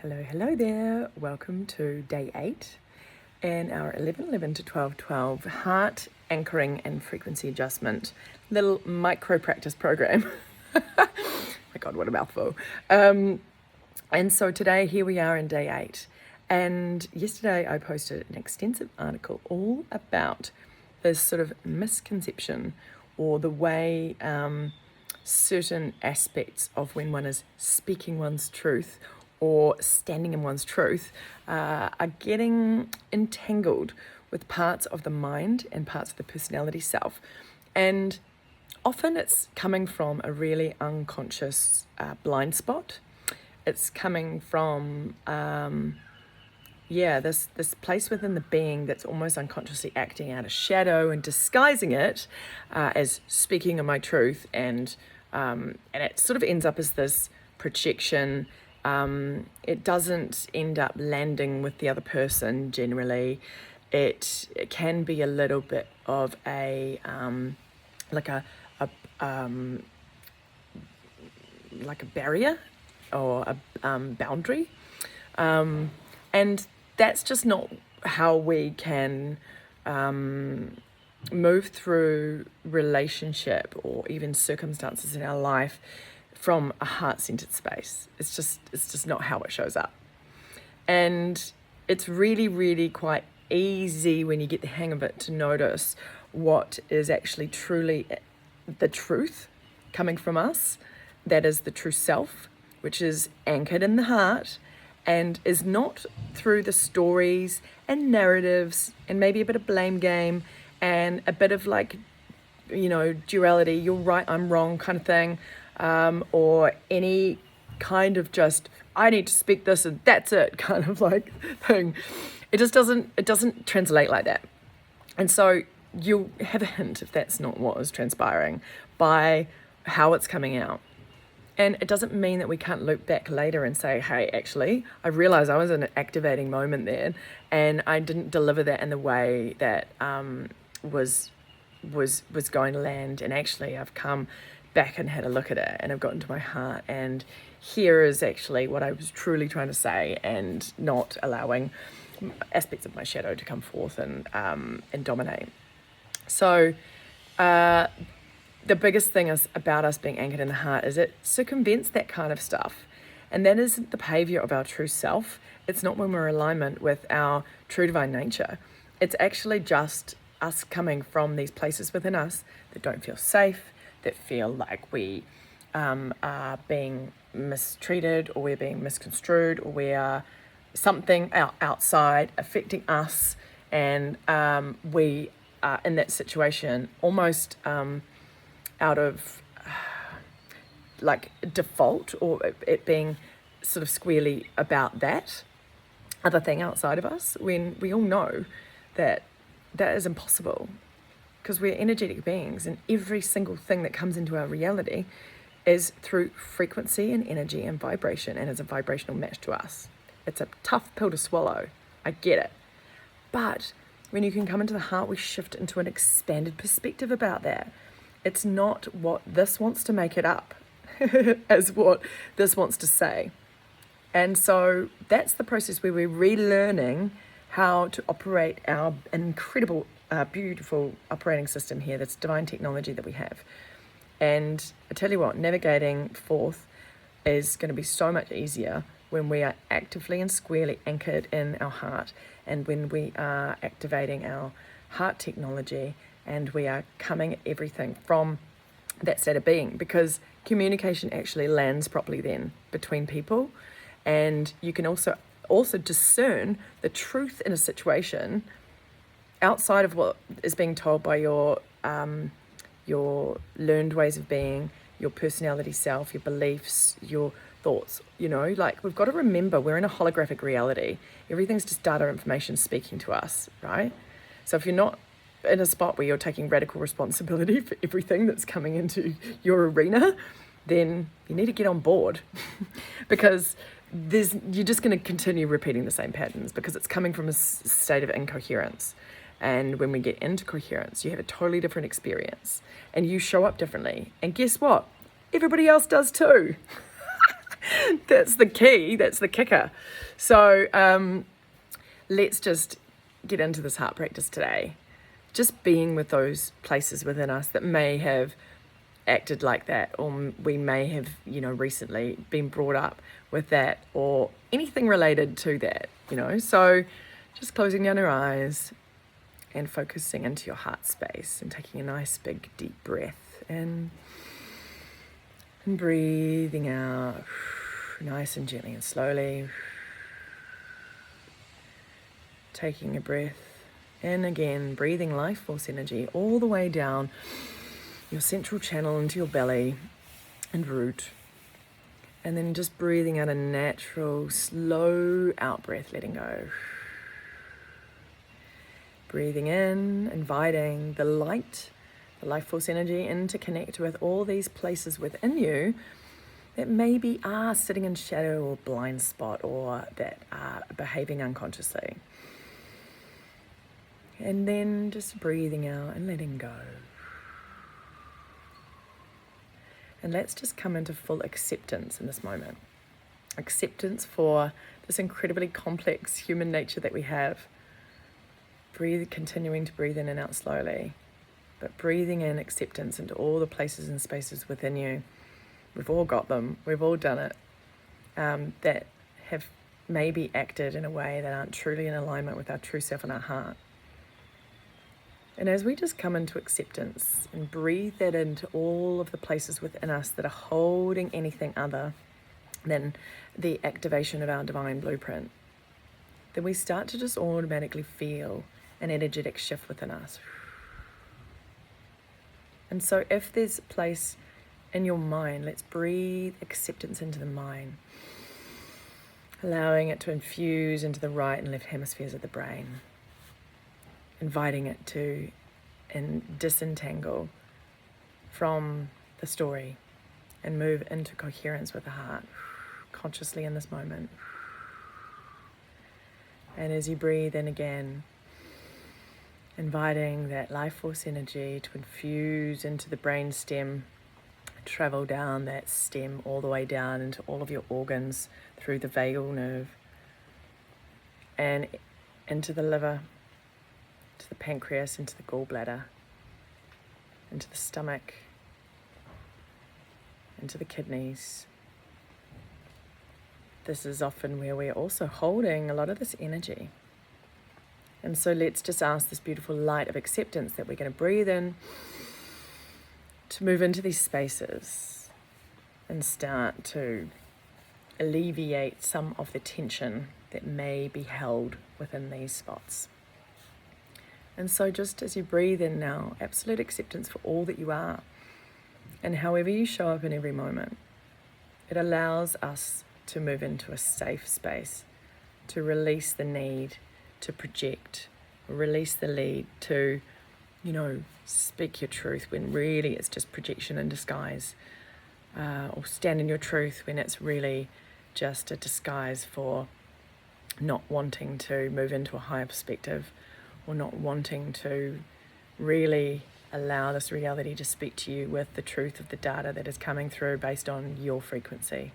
Hello there. Welcome to day 8 in our 11:11 to 12:12 heart anchoring and frequency adjustment little micro practice program. My God, what a mouthful. And so today, here we are in day 8. And yesterday I posted an extensive article all about this sort of misconception or the way certain aspects of when one is speaking one's truth or standing in one's truth are getting entangled with parts of the mind and parts of the personality self. And often it's coming from a really unconscious blind spot. It's coming from, this place within the being that's almost unconsciously acting out a shadow and disguising it as speaking of my truth. And it sort of ends up as this projection. It doesn't end up landing with the other person generally. It can be a little bit of a barrier or a boundary, and that's just not how we can move through relationship or even circumstances in our life from a heart-centered space. It's just not how it shows up. And it's really, really quite easy when you get the hang of it to notice what is actually truly the truth coming from us. That is the true self, which is anchored in the heart and is not through the stories and narratives and maybe a bit of blame game and a bit of duality, you're right, I'm wrong kind of thing. Or any kind of just, I need to speak this and that's it kind of like thing. It doesn't translate like that. And so you'll have a hint if that's not what is transpiring by how it's coming out. And it doesn't mean that we can't loop back later and say, hey, actually, I realized I was in an activating moment there and I didn't deliver that in the way that was going to land. And actually I've come back and had a look at it and I've got into my heart, and here is actually what I was truly trying to say, and not allowing aspects of my shadow to come forth and dominate. So the biggest thing is about us being anchored in the heart is it circumvents that kind of stuff, and that isn't the behavior of our true self. It's not when we're in alignment with our true divine nature. It's actually just us coming from these places within us that don't feel safe, that feel like we are being mistreated, or we're being misconstrued, or we are something outside affecting us, and we are in that situation almost out of default, or it being sort of squarely about that other thing outside of us, when we all know that is impossible. Because we're energetic beings, and every single thing that comes into our reality is through frequency and energy and vibration, and is a vibrational match to us. It's a tough pill to swallow. I get it. But when you can come into the heart, we shift into an expanded perspective about that. It's not what this wants to make it up as what this wants to say. And so that's the process where we're relearning how to operate our incredible beautiful operating system here, that's divine technology that we have. And I tell you what, navigating forth is going to be so much easier when we are actively and squarely anchored in our heart, and when we are activating our heart technology, and we are coming at everything from that state of being, because communication actually lands properly then between people, and you can also discern the truth in a situation outside of what is being told by your learned ways of being, your personality self, your beliefs, your thoughts. We've got to remember we're in a holographic reality. Everything's just data information speaking to us, right? So if you're not in a spot where you're taking radical responsibility for everything that's coming into your arena, then you need to get on board because you're just going to continue repeating the same patterns, because it's coming from a state of incoherence. And when we get into coherence, you have a totally different experience and you show up differently. And guess what? Everybody else does too. That's the key, that's the kicker. So let's just get into this heart practice today. Just being with those places within us that may have acted like that, or we may have, recently been brought up with that, or anything related to that, So just closing down your eyes and focusing into your heart space and taking a nice big deep breath in and breathing out nice and gently and slowly. Taking a breath in again, breathing life force energy all the way down your central channel into your belly and root. And then just breathing out a natural, slow out breath, letting go. Breathing in, inviting the light, the life force energy in to connect with all these places within you that maybe are sitting in shadow or blind spot, or that are behaving unconsciously. And then just breathing out and letting go. And let's just come into full acceptance in this moment. Acceptance for this incredibly complex human nature that we have. Continuing to breathe in and out slowly, but breathing in acceptance into all the places and spaces within you. We've all got them, we've all done it, that have maybe acted in a way that aren't truly in alignment with our true self and our heart. And as we just come into acceptance and breathe that into all of the places within us that are holding anything other than the activation of our divine blueprint, then we start to just automatically feel an energetic shift within us. And so if there's a place in your mind, let's breathe acceptance into the mind, allowing it to infuse into the right and left hemispheres of the brain, inviting it to disentangle from the story and move into coherence with the heart, consciously in this moment. And as you breathe in again, inviting that life force energy to infuse into the brain stem, travel down that stem all the way down into all of your organs through the vagal nerve and into the liver, to the pancreas, into the gallbladder, into the stomach, into the kidneys. This is often where we're also holding a lot of this energy. And so let's just ask this beautiful light of acceptance that we're going to breathe in to move into these spaces and start to alleviate some of the tension that may be held within these spots. And so just as you breathe in now, absolute acceptance for all that you are and however you show up in every moment, it allows us to move into a safe space, to release the need to project, release the need to, speak your truth when really it's just projection in disguise, or stand in your truth when it's really just a disguise for not wanting to move into a higher perspective, or not wanting to really allow this reality to speak to you with the truth of the data that is coming through based on your frequency.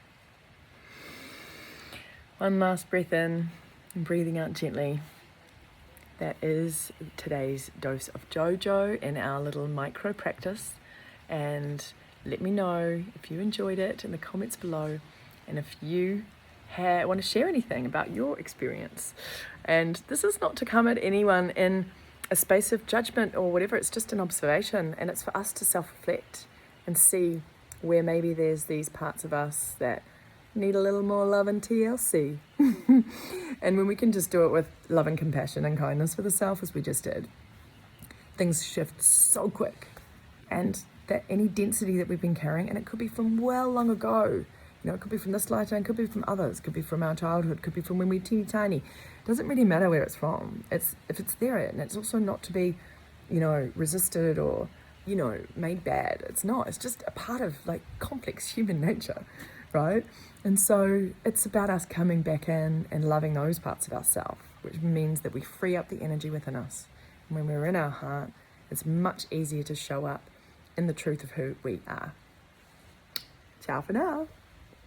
One last breath in and breathing out gently. That is today's dose of JoJo in our little micro practice. And let me know if you enjoyed it in the comments below, and if you want to share anything about your experience. And this is not to come at anyone in a space of judgment or whatever, it's just an observation, and it's for us to self-reflect and see where maybe there's these parts of us that need a little more love and TLC. And when we can just do it with love and compassion and kindness for the self, as we just did, things shift so quick. And that any density that we've been carrying, and it could be from well long ago, it could be from this lifetime, could be from others, could be from our childhood, could be from when we were teeny tiny. It doesn't really matter where it's from. If it's there, and it's also not to be, resisted or, made bad. It's not. It's just a part of complex human nature, right? And so it's about us coming back in and loving those parts of ourselves, which means that we free up the energy within us. And when we're in our heart, it's much easier to show up in the truth of who we are. Ciao for now.